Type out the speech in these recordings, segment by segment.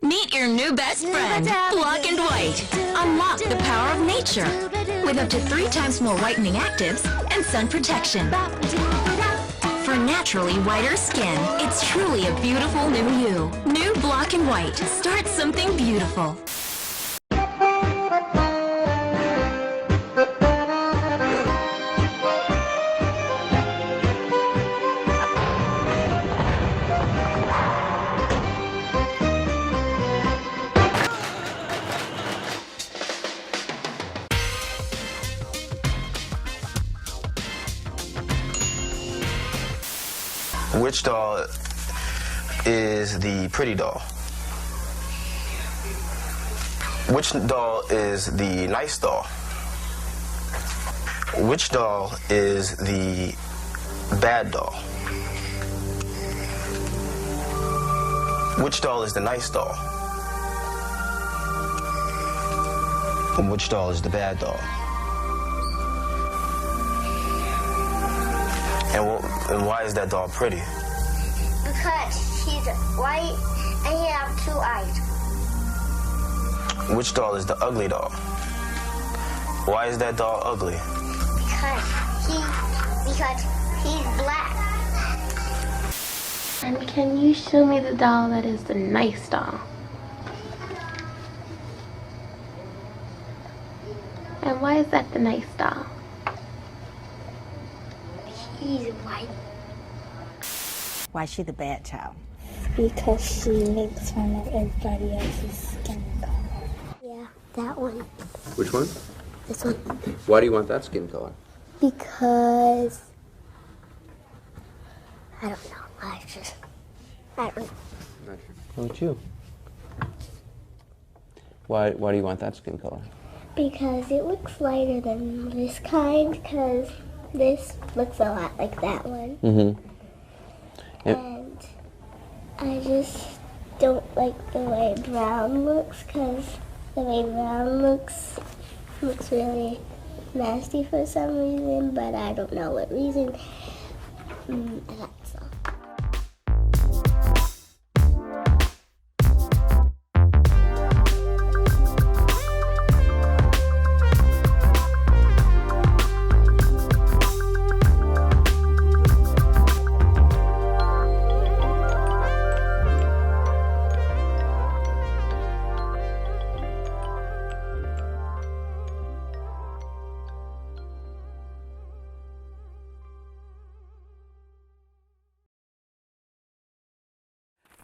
Meet your new best friend, Black and White. Unlock the power of nature with up to 3 times more whitening actives and sun protection. For naturally whiter skin, it's truly a beautiful new you. New Black and White. Start something beautiful. Which doll is the pretty doll? Which doll is the nice doll? Which doll is the bad doll? Which doll is the nice doll? And which doll is the bad doll? And why is that doll pretty? Because she's white and he has 2 eyes. Which doll is the ugly doll? Why is that doll ugly? Because he's black. And can you show me the doll that is the nice doll? And why is that the nice doll? He's white. Why is she the bad child? Because she makes fun of everybody else's skin color. Yeah, that one. Which one? This one. Why do you want that skin color? Because I don't know. I don't know. Not sure. How about you? Why do you want that skin color? Because it looks lighter than this kind, because this looks a lot like that one. Mm-hmm. And I just don't like the way brown looks, because the way brown looks really nasty for some reason, but I don't know what reason. That's all.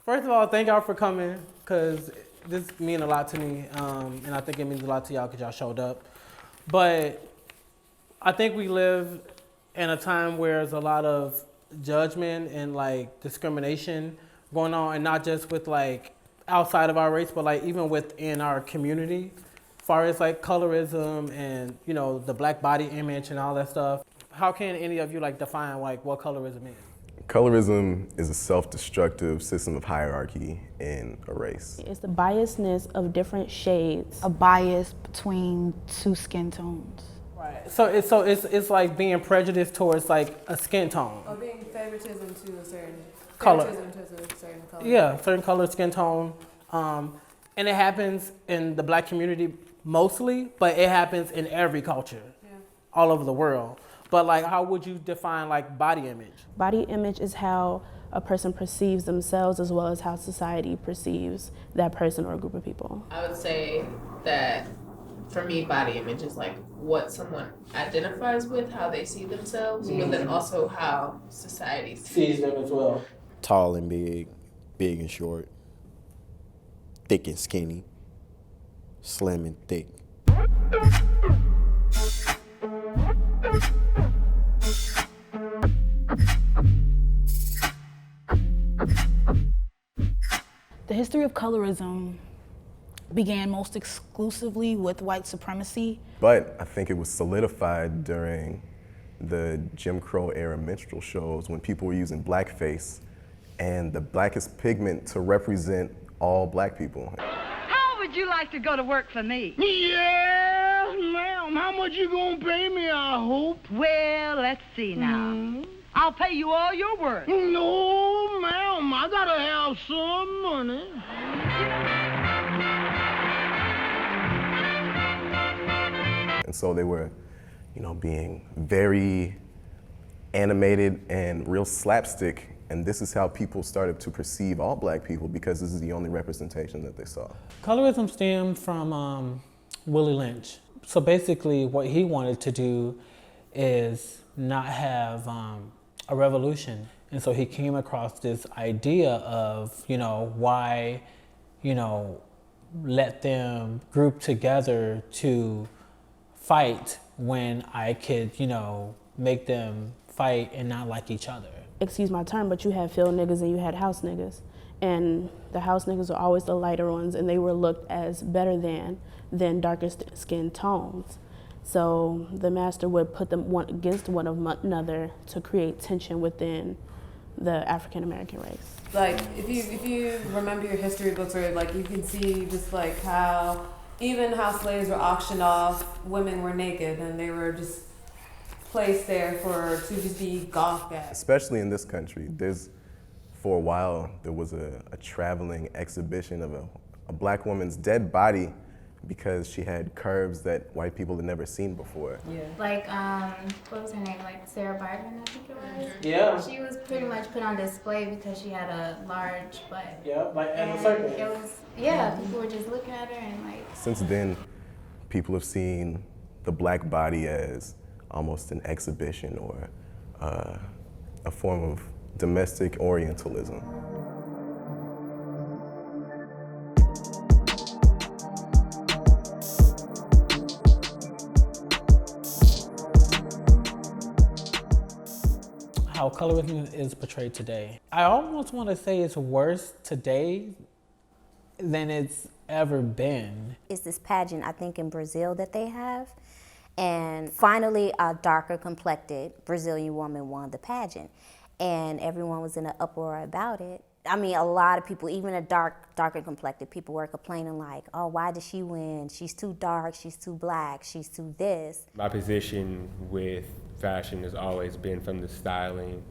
First of all, thank y'all for coming, because this means a lot to me, and I think it means a lot to y'all because y'all showed up. But I think we live in a time where there's a lot of judgment and like discrimination going on, and not just with like outside of our race, but like even within our community, as far as like colorism and, you know, the black body image and all that stuff. How can any of you like define like what colorism is? Colorism is a self-destructive system of hierarchy in a race. It's the biasness of different shades. A bias between 2 skin tones. Right. So it's like being prejudiced towards like a skin tone. Or being favoritism to a certain color. Favoritism to a certain color. Yeah, certain color, skin tone. And it happens in the black community mostly, but it happens in every culture, all over the world. But like, how would you define like body image? Body image is how a person perceives themselves as well as how society perceives that person or a group of people. I would say that for me, body image is like what someone identifies with, how they see themselves, but then also how society sees them as well. Tall and big, big and short, thick and skinny, slim and thick. The history of colorism began most exclusively with white supremacy. But I think it was solidified during the Jim Crow era minstrel shows when people were using blackface and the blackest pigment to represent all black people. How would you like to go to work for me? Yeah, ma'am. How much you gonna pay me, I hope? Well, let's see now. I'll pay you all your work. No, ma'am. I gotta have some money. And so they were, being very animated and real slapstick. And this is how people started to perceive all black people because this is the only representation that they saw. Colorism stemmed from Willie Lynch. So basically what he wanted to do is not have a revolution. And so he came across this idea of, why, let them group together to fight when I could, make them fight and not like each other. Excuse my term, but you had field niggas and you had house niggas. And the house niggas were always the lighter ones, and they were looked as better than darker skin tones. So the master would put them one against one another to create tension within the African American race. Like if you remember your history books, or like you can see just like how even how slaves were auctioned off, women were naked and they were just placed there to just be gawked at. Especially in this country, for a while there was a traveling exhibition of a black woman's dead body because she had curves that white people had never seen before. Yeah. Like, what was her name? Like Sarah Bartman, I think it was? Yeah. She was pretty much put on display because she had a large butt. Yeah, like in a circle. It was, people were just looking at her and like. Since then, people have seen the black body as almost an exhibition or a form of domestic Orientalism. How colorism is portrayed today. I almost want to say it's worse today than it's ever been. It's this pageant, I think, in Brazil that they have. And finally, a darker complected Brazilian woman won the pageant. And everyone was in an uproar about it. I mean, a lot of people, even darker complected people were complaining like, oh, why did she win? She's too dark, she's too black, she's too this. My position with fashion has always been from the styling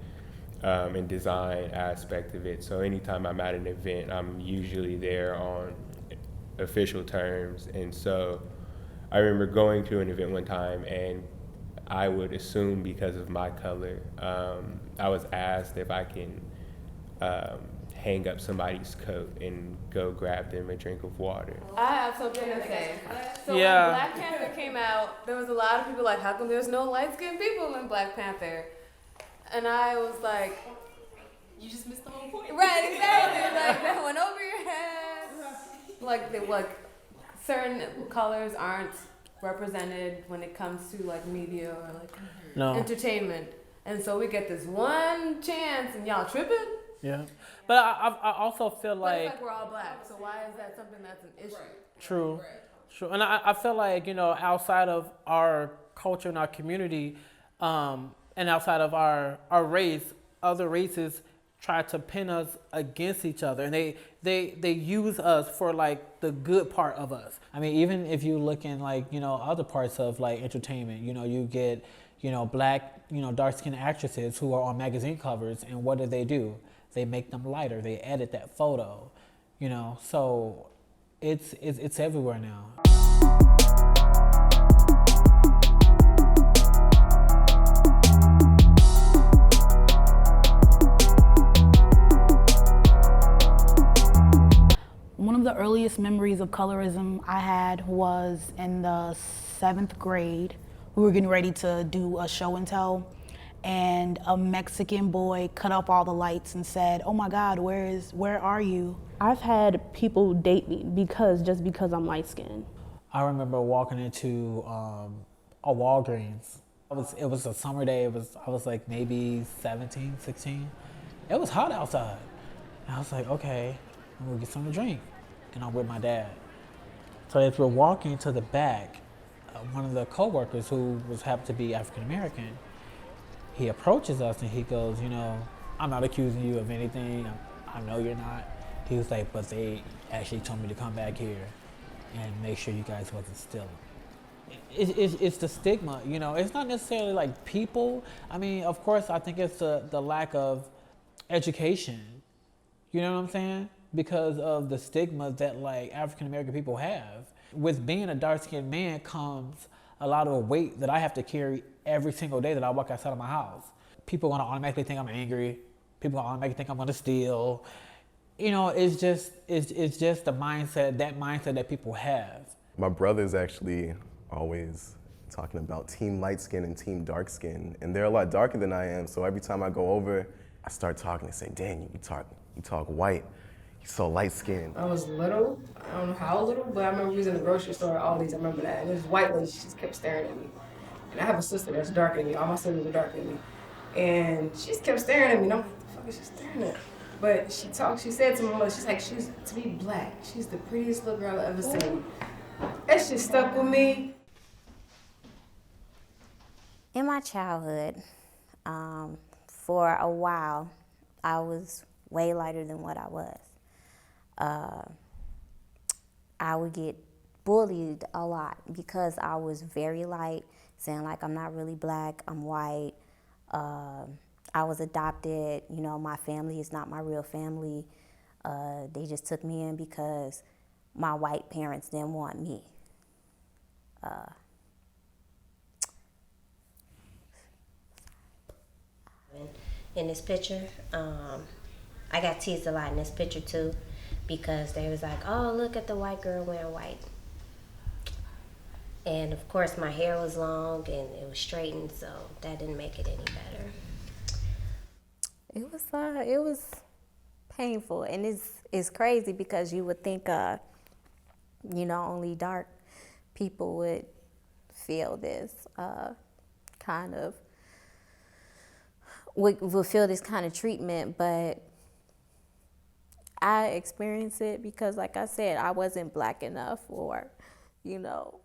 and design aspect of it. So anytime I'm at an event, I'm usually there on official terms. And so I remember going to an event one time and I would assume because of my color, I was asked if I can hang up somebody's coat and go grab them a drink of water. I have something to say. So Yeah. when Black Panther came out, there was a lot of people like, how come there's no light-skinned people in Black Panther? And I was like, You just missed the whole point. right, exactly. Like that went over your head. Like certain colors aren't represented when it comes to like media or like entertainment. And so we get this one chance and y'all tripping? Yeah. But I also feel But it's like like we're all black, so why is that something that's an issue? True. True. And I feel like, outside of our culture and our community, and outside of our race, other races try to pin us against each other. And they use us for like the good part of us. I mean, even if you look in like, other parts of like entertainment, you get, black, dark-skinned actresses who are on magazine covers, and what do? They make them lighter. They edit that photo, so it's everywhere now. One of the earliest memories of colorism I had was in the 7th grade. We were getting ready to do a show and tell, and a Mexican boy cut off all the lights and said, "Oh my God, where are you?" I've had people date me just because I'm light skinned. I remember walking into a Walgreens. It was a summer day. I was like maybe 17, 16. It was hot outside. And I was like, okay, I'm gonna get something to drink. And I'm with my dad. So as we're walking to the back, one of the coworkers who happened to be African American, he approaches us and he goes, I'm not accusing you of anything. I know you're not. He was like, but they actually told me to come back here and make sure you guys wasn't stealing. It's the stigma, It's not necessarily like people. I mean, of course, I think it's the lack of education. You know what I'm saying? because of the stigmas that like African American people have. With being a dark-skinned man comes a lot of weight that I have to carry every single day that I walk outside of my house. People are gonna automatically think I'm angry. People are gonna automatically think I'm gonna steal. You know, it's just the mindset, that mindset that people have. My brother's actually always talking about team light skin and team dark skin, and they're a lot darker than I am. So every time I go over, I start talking and say, "Dang, you talk white. You're so light skinned." I was little. I don't know how little, but I remember we was in the grocery store. Aldi's. I remember that. And this white lady, she just kept staring at me. And I have a sister that's darker than me. All my siblings are darker than me. And she just kept staring at me. And I'm like, "What the fuck is she staring at?" But she said to my mother, she's like, to be black, she's the prettiest little girl I've ever seen. That shit stuck with me. In my childhood, for a while, I was way lighter than what I was. I would get bullied a lot because I was very light, saying like I'm not really black, I'm white. I was adopted, you know, my family is not my real family. They just took me in because my white parents didn't want me. In this picture, I got teased a lot in this picture too, because they was like, "Oh, look at the white girl wearing white." And of course my hair was long and it was straightened, so that didn't make it any better. It was painful, and it's crazy because you would think, you know, only dark people would feel this kind of, would feel this kind of treatment, but I experienced it because, like I said, I wasn't black enough, or, you know,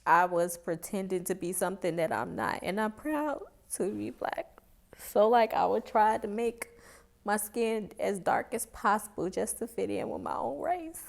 I was pretending to be something that I'm not, and I'm proud to be black. So like I would try to make my skin as dark as possible just to fit in with my own race.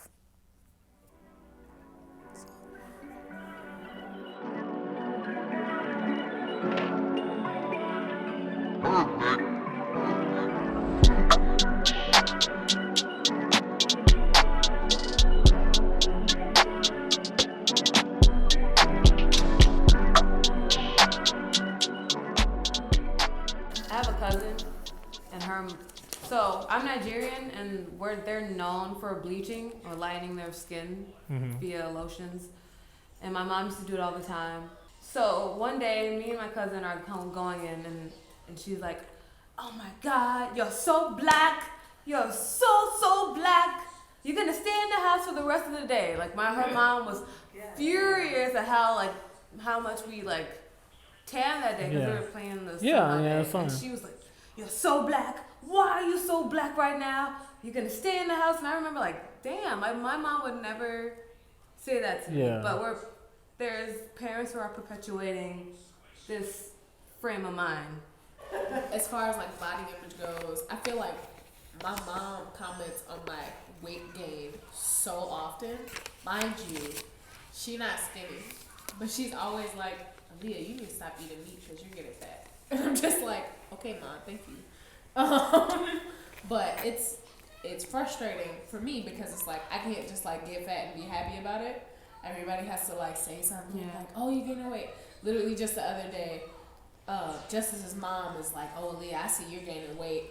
So I'm Nigerian, and they're known for bleaching or lightening their skin via lotions. And my mom used to do it all the time. So one day, me and my cousin are going in, and she's like, "Oh my God, you're so black. You're so black. You're gonna stay in the house for the rest of the day." Like her mom was furious at how much we like tan that day because we were playing the song. And she was like, "You're so black. Why are you so black right now? You're gonna stay in the house." And I remember like, damn, my mom would never say that to me. But there's parents who are perpetuating this frame of mind. As far as like body image goes, I feel like my mom comments on my weight gain so often. Mind you, she not skinny, but she's always like, "Aaliyah, you need to stop eating meat because you're getting fat." And I'm just like, "Okay, Mom, thank you." But it's frustrating for me because it's like I can't just like get fat and be happy about it. Everybody has to like say something like, "Oh, you're gaining weight." Literally just the other day, Justus's mom is like, "Oh, Leah, I see you're gaining weight.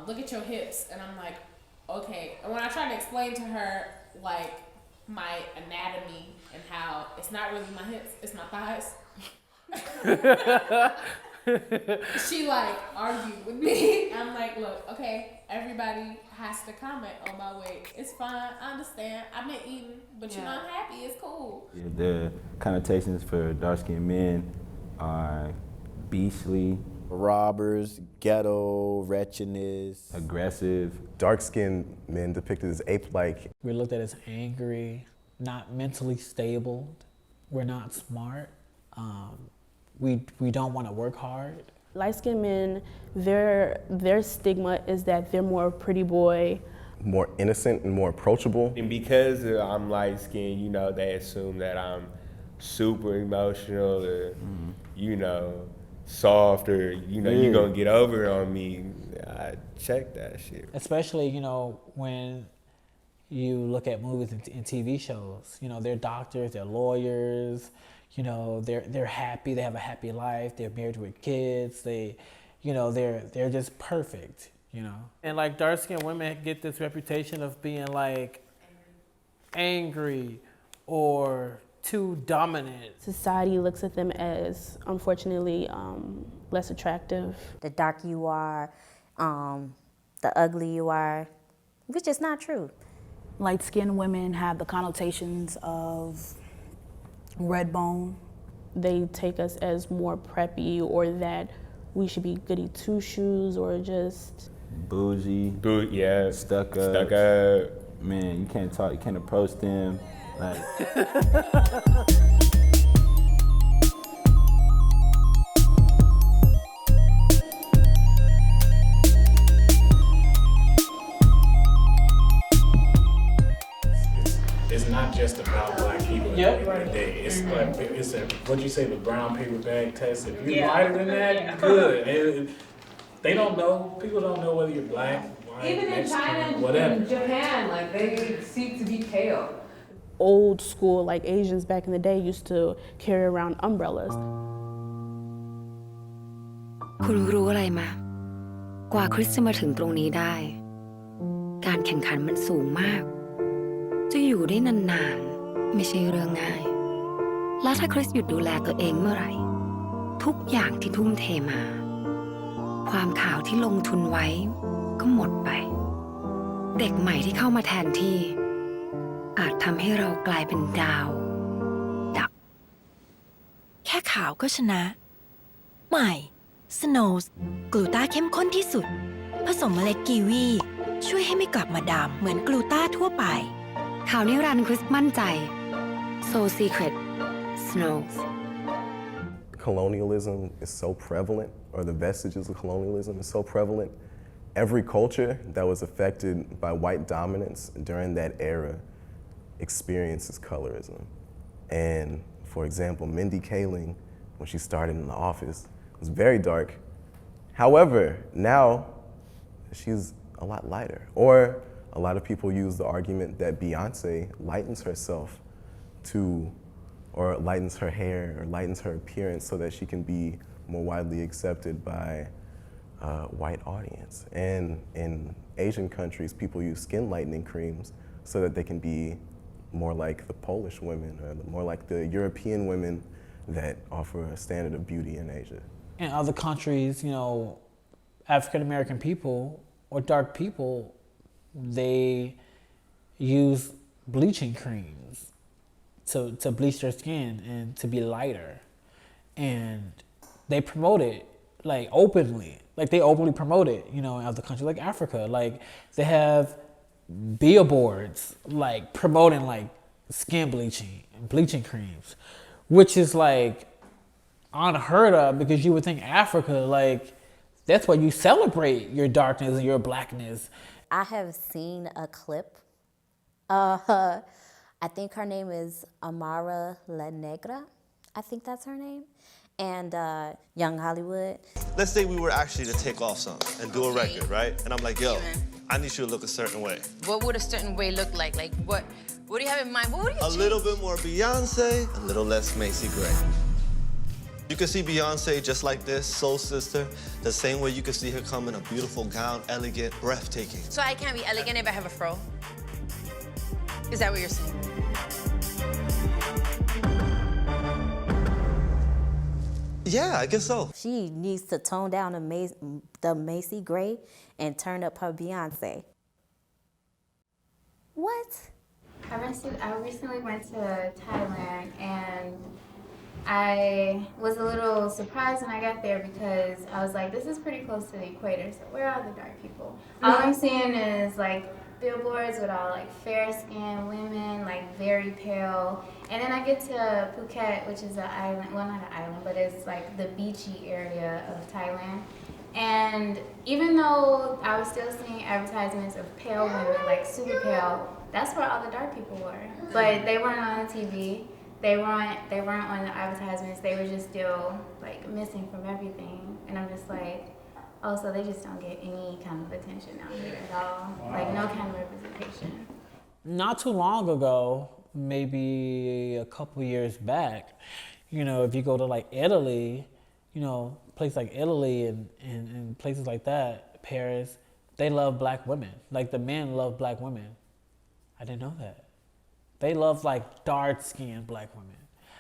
Look at your hips." And I'm like, okay. And when I try to explain to her like my anatomy and how it's not really my hips, it's my thighs. She like argued with me. I'm like, "Look, okay, everybody has to comment on my weight. It's fine. I understand. I've been eating, but you're not happy. It's cool." Yeah, the connotations for dark-skinned men are beastly, robbers, ghetto, wretchedness, aggressive. Dark-skinned men depicted as ape-like. We're looked at as angry, not mentally stable. We're not smart. We don't want to work hard. Light-skinned men, their stigma is that they're more pretty boy. More innocent and more approachable. And because I'm light-skinned, you know, they assume that I'm super emotional or, you know, soft or, you know, you gonna get over it on me, I check that shit. Especially, you know, when you look at movies and TV shows, you know, they're doctors, they're lawyers, you know, they're happy, they have a happy life, they're married with kids, they, you know, they're just perfect, you know. And like dark-skinned women get this reputation of being like angry or too dominant. Society looks at them as, unfortunately, less attractive. The darker you are, the ugly you are, which is not true. Light-skinned women have the connotations of red bone. They take us as more preppy, or that we should be goody two-shoes, or just bougie. Yeah. Stuck up. Stuck up. Man, you can't talk, you can't approach them. Like. It's not just about black people at the end of the day. It's like, it's a, what'd you say, the brown paper bag test? If you're lighter than that, good. And they don't know, people don't know whether you're black, white, Even Mexican, in China whatever. and Japan, like they seek to be pale. Old school, like Asians back in the day used to carry around umbrellas. คุณรู้อะไรมะกว่าคริสจะมาถึงตรงนี้ได้การแข่งขันมันสูงมากจะอยู่ได้นานๆไม่ใช่เรื่องง่ายแล้วถ้าคริสหยุดดูแลตัวเองเมื่อไหร่ทุกอย่างที่ทุ่มเทมาความขาวที่ลงทุนไว้ก็หมดไปเด็กใหม่ที่เข้ามาแทนที่อาจทำให้เรากลายเป็นดาวดับ แค่ขาวก็ชนะใหม่ Snows กลูต้าเข้มข้นที่สุดผสมเมล็ดกีวีช่วยให้ไม่กลับมาดำเหมือนกลูต้าทั่วไปข่าวนิรันดร์คริสมั่นใจ So Secret Snows Colonialism is so prevalent, or the vestiges of colonialism is so prevalent. Every culture that was affected by white dominance during that era experiences colorism. And for example, Mindy Kaling, when she started in the office, was very dark. However, now she's a lot lighter. Or a lot of people use the argument that Beyonce lightens herself or lightens her hair, or lightens her appearance so that she can be more widely accepted by a white audience. And in Asian countries, people use skin lightening creams so that they can be more like the Polish women, or more like the European women that offer a standard of beauty in Asia. In other countries, you know, African American people or dark people, they use bleaching creams to bleach their skin and to be lighter. And they promote it like openly. Like they openly promote it, you know, in other countries like Africa. Like they have billboards like promoting like skin bleaching and bleaching creams, which is like unheard of, because you would think Africa, like that's why you celebrate your darkness and your blackness. I have seen a clip. I think her name is Amara La Negra. I think that's her name. And Young Hollywood. Let's say we were actually to take off some and do a record, right? And I'm like, yo, I need you to look a certain way. What would a certain way look like? Like what do you have in mind? What would you A little bit more Beyonce, a little less Macy Gray. You can see Beyonce just like this, Soul Sister, the same way you can see her come in a beautiful gown, elegant, breathtaking. So I can't be elegant if I have a fro? Is that what you're saying? Yeah, I guess so. She needs to tone down the Macy Gray and turn up her Beyonce. What? I recently went to Thailand, and I was a little surprised when I got there, because I was like, this is pretty close to the equator, so where are the dark people? All I'm seeing is like billboards with all like fair-skinned women, like very pale. And then I get to Phuket, which is an island, well not an island, but it's like the beachy area of Thailand. And even though I was still seeing advertisements of pale women, like super pale, that's where all the dark people were. But they weren't on TV. they weren't on the advertisements. They were just still like missing from everything. And I'm just like, oh, so they just don't get any kind of attention out here at all. Wow. Like no kind of representation. Not too long ago, maybe a couple years back, you know, if you go to like Italy, you know, places like Italy and places like that, Paris, they love black women. Like the men love black women. I didn't know that. They love like dark-skinned black women.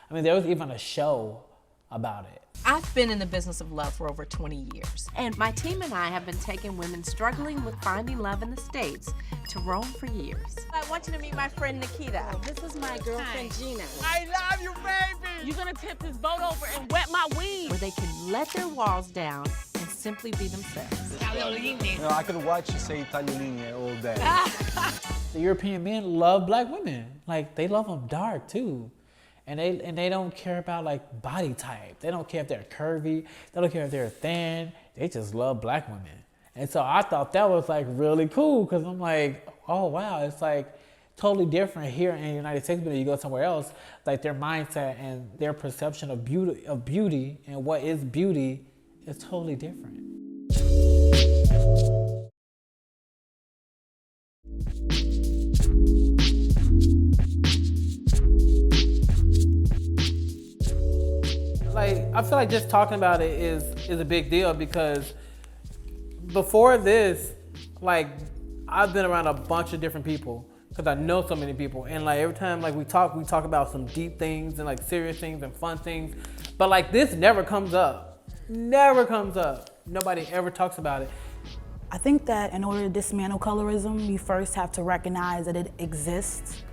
I mean, there was even a show about it. I've been in the business of love for over 20 years, and my team and I have been taking women struggling with finding love in the States to Rome for years. I want you to meet my friend Nikita. This is my girlfriend Gina. I love you, baby! You're gonna tip this boat over and wet my weed. Where they can let their walls down and simply be themselves. You know, I could watch you say Tagliolini all day. The European men love black women. Like, they love them dark, too. And they don't care about, like, body type. They don't care if they're curvy. They don't care if they're thin. They just love black women. And so I thought that was, like, really cool because I'm like, oh, wow, it's, like, totally different here in the United States, but you go somewhere else, like, their mindset and their perception of beauty and what is beauty is totally different. Like, I feel like just talking about it is a big deal because before this, like, I've been around a bunch of different people because I know so many people. And like every time like we talk about some deep things and like serious things and fun things. But like this never comes up. Never comes up. Nobody ever talks about it. I think that in order to dismantle colorism, you first have to recognize that it exists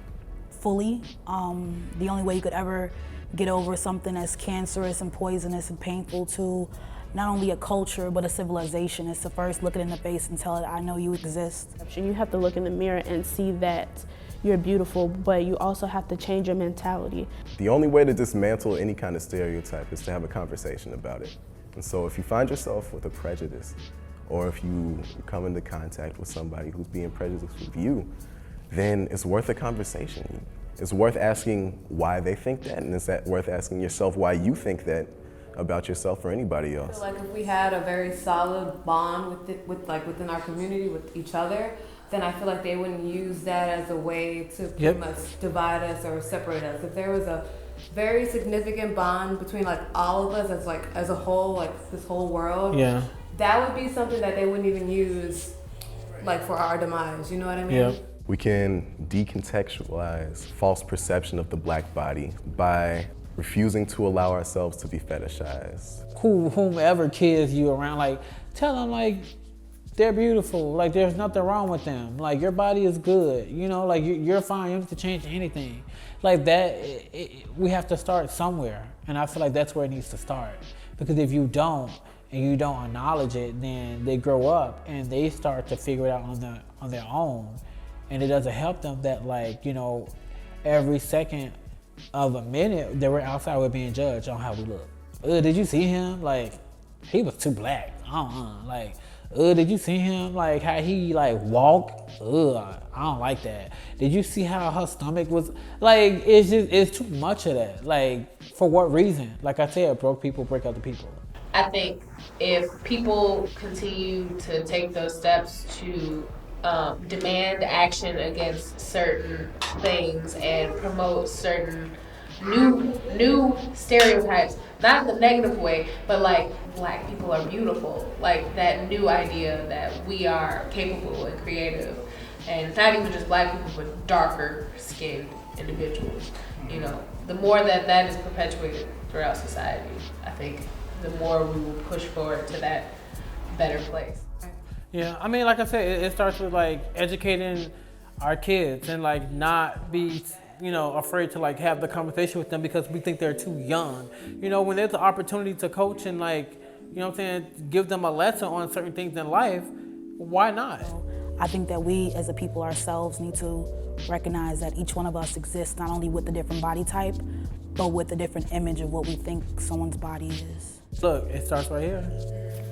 fully. The only way you could ever get over something that's cancerous and poisonous and painful to not only a culture, but a civilization is to first look it in the face and tell it, I know you exist. You have to look in the mirror and see that you're beautiful, but you also have to change your mentality. The only way to dismantle any kind of stereotype is to have a conversation about it. And so if you find yourself with a prejudice, or if you come into contact with somebody who's being prejudiced with you, then it's worth a conversation. It's worth asking why they think that, and it's worth asking yourself why you think that about yourself or anybody else. I feel like if we had a very solid bond within our community with each other, then I feel like they wouldn't use that as a way to pretty much divide us or separate us. If there was a very significant bond between like all of us as a whole, like this whole world, that would be something that they wouldn't even use like for our demise, you know what I mean? We can decontextualize false perception of the black body by refusing to allow ourselves to be fetishized. Whomever kids you around, like, tell them, like, they're beautiful. Like, there's nothing wrong with them. Like, your body is good. You know, like, you're fine. You don't have to change anything. Like, that, we have to start somewhere. And I feel like that's where it needs to start. Because if you don't, and you don't acknowledge it, then they grow up and they start to figure it out on their own. And it doesn't help them that, like, you know, every second of a minute that we're outside, we're being judged on how we look. Did you see him? Like, he was too black. Like, did you see him? Like, how he, like, walk? I don't like that. Did you see how her stomach was? Like, it's too much of that. Like, for what reason? Like I said, broke people break other people. I think if people continue to take those steps to demand action against certain things and promote certain new stereotypes, not in the negative way, but like black people are beautiful, like that new idea that we are capable and creative, and not even just black people, but darker skinned individuals. You know, the more that is perpetuated throughout society, I think the more we will push forward to that better place. Yeah, I mean, like I said, it starts with like educating our kids and like not be, you know, afraid to like have the conversation with them because we think they're too young. You know, when there's an opportunity to coach and like, you know what I'm saying, give them a lesson on certain things in life, why not? I think that we as a people ourselves need to recognize that each one of us exists not only with a different body type, but with a different image of what we think someone's body is. Look, it starts right here.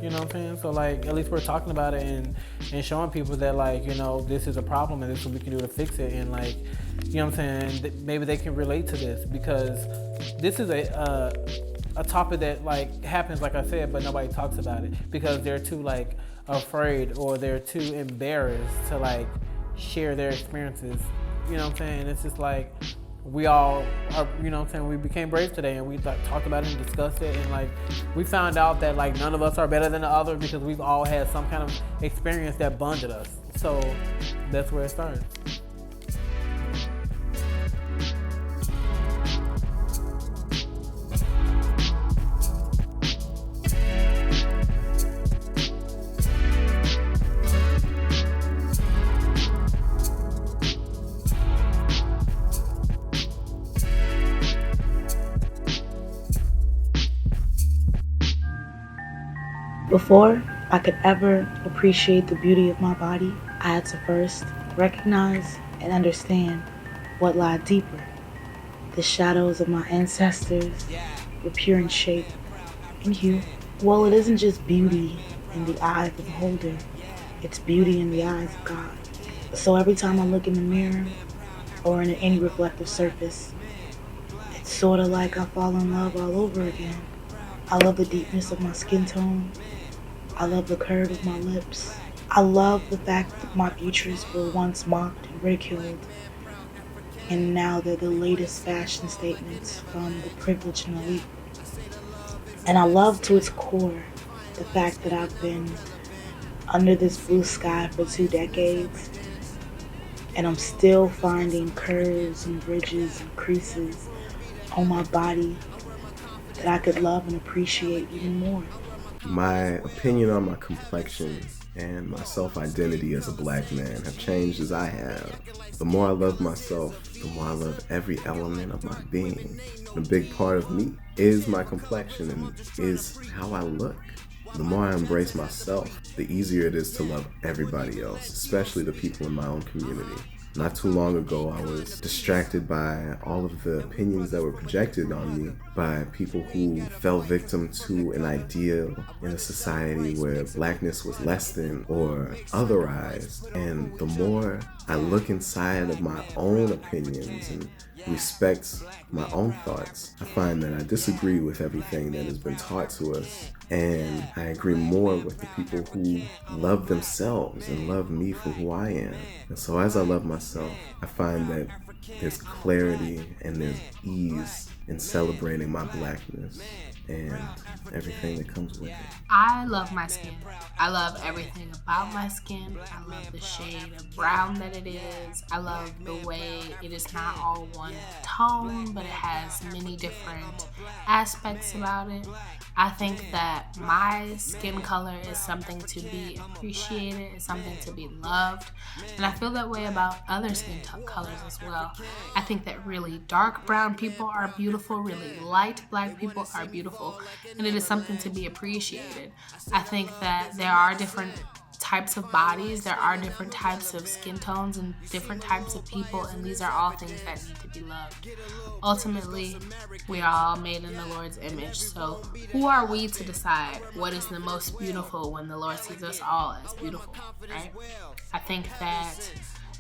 You know what I'm saying? So like, at least we're talking about it and showing people that like, you know, this is a problem and this is what we can do to fix it. And like, you know what I'm saying? Maybe they can relate to this because this is a topic that like happens, like I said, but nobody talks about it because they're too like afraid or they're too embarrassed to like share their experiences. You know what I'm saying? And it's just like, we all are, you know what I'm saying, we became brave today and we talked about it and discussed it, and like we found out that like none of us are better than the other because we've all had some kind of experience that bonded us. So that's where it started. Before I could ever appreciate the beauty of my body, I had to first recognize and understand what lied deeper. The shadows of my ancestors were pure in shape and hue. Well, it isn't just beauty in the eye of the beholder, it's beauty in the eyes of God. So every time I look in the mirror or in any reflective surface, it's sort of like I fall in love all over again. I love the deepness of my skin tone. I love the curve of my lips. I love the fact that my features were once mocked and ridiculed, and now they're the latest fashion statements from the privileged and elite. And I love to its core the fact that I've been under this blue sky for 2 decades, and I'm still finding curves and ridges and creases on my body that I could love and appreciate even more. My opinion on my complexion and my self-identity as a black man have changed as I have. The more I love myself, the more I love every element of my being. A big part of me is my complexion and is how I look. The more I embrace myself, the easier it is to love everybody else, especially the people in my own community. Not too long ago, I was distracted by all of the opinions that were projected on me by people who fell victim to an ideal in a society where blackness was less than or otherized. And the more I look inside of my own opinions and respect my own thoughts, I find that I disagree with everything that has been taught to us. And I agree more with the people who love themselves and love me for who I am. And so as I love myself, I find that there's clarity and there's ease in celebrating my blackness and everything that comes with it. I love my skin. I love everything about my skin. I love the shade of brown that it is. I love the way it is not all one tone, but it has many different aspects about it. I think that my skin color is something to be appreciated, it's something to be loved, and I feel that way about other skin colors as well. I think that really dark brown people are beautiful, really light black people are beautiful, and it is something to be appreciated. I think that there are different types of bodies, there are different types of skin tones and different types of people, and these are all things that need to be loved. Ultimately, we are all made in the Lord's image, so who are we to decide what is the most beautiful when the Lord sees us all as beautiful, right? I think that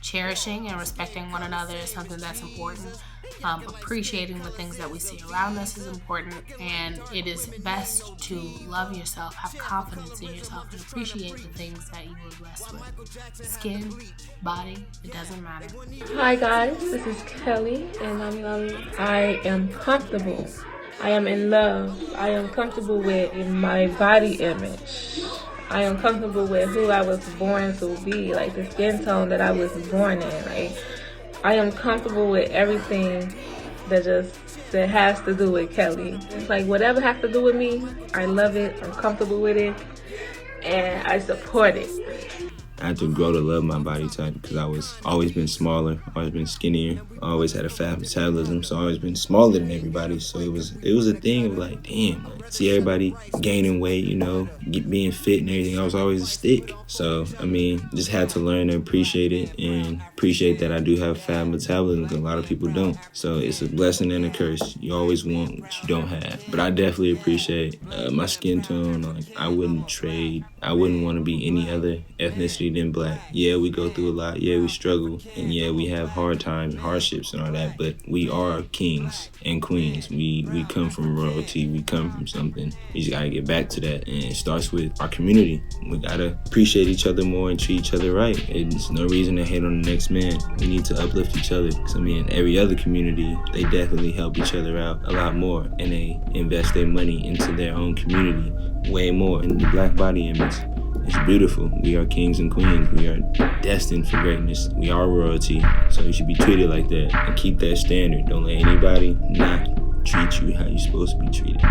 cherishing and respecting one another is something that's important. Appreciating the things that we see around us is important, and it is best to love yourself, have confidence in yourself, and appreciate the things that you were blessed with. Skin, body, it doesn't matter. Hi guys, this is Kellee, and I am comfortable. I am in love. I am comfortable with my body image. I am comfortable with who I was born to be, like the skin tone that I was born in. Like, I am comfortable with everything that has to do with Kellee. It's like whatever has to do with me, I love it, I'm comfortable with it, and I support it. I had to grow to love my body type because I was always been smaller, always been skinnier, always had a fast metabolism, so I always been smaller than everybody. So it was a thing of like, damn, like, see everybody gaining weight, you know, being fit and everything. I was always a stick. So, I mean, just had to learn to appreciate it and appreciate that I do have fast metabolism because a lot of people don't. So it's a blessing and a curse. You always want what you don't have. But I definitely appreciate my skin tone. Like, I wouldn't trade. I wouldn't want to be any other ethnicity than black. Yeah, we go through a lot. Yeah, we struggle. And yeah, we have hard times and hardships and all that. But we are kings and queens. We come from royalty. We come from something. We just got to get back to that. And it starts with our community. We got to appreciate each other more and treat each other right. There's no reason to hate on the next man. We need to uplift each other. Because, I mean, every other community, they definitely help each other out a lot more. And they invest their money into their own community way more. In the black body image, it's beautiful. We are kings and queens. We are destined for greatness. We are royalty. So you should be treated like that and keep that standard. Don't let anybody not treat you how you're supposed to be treated.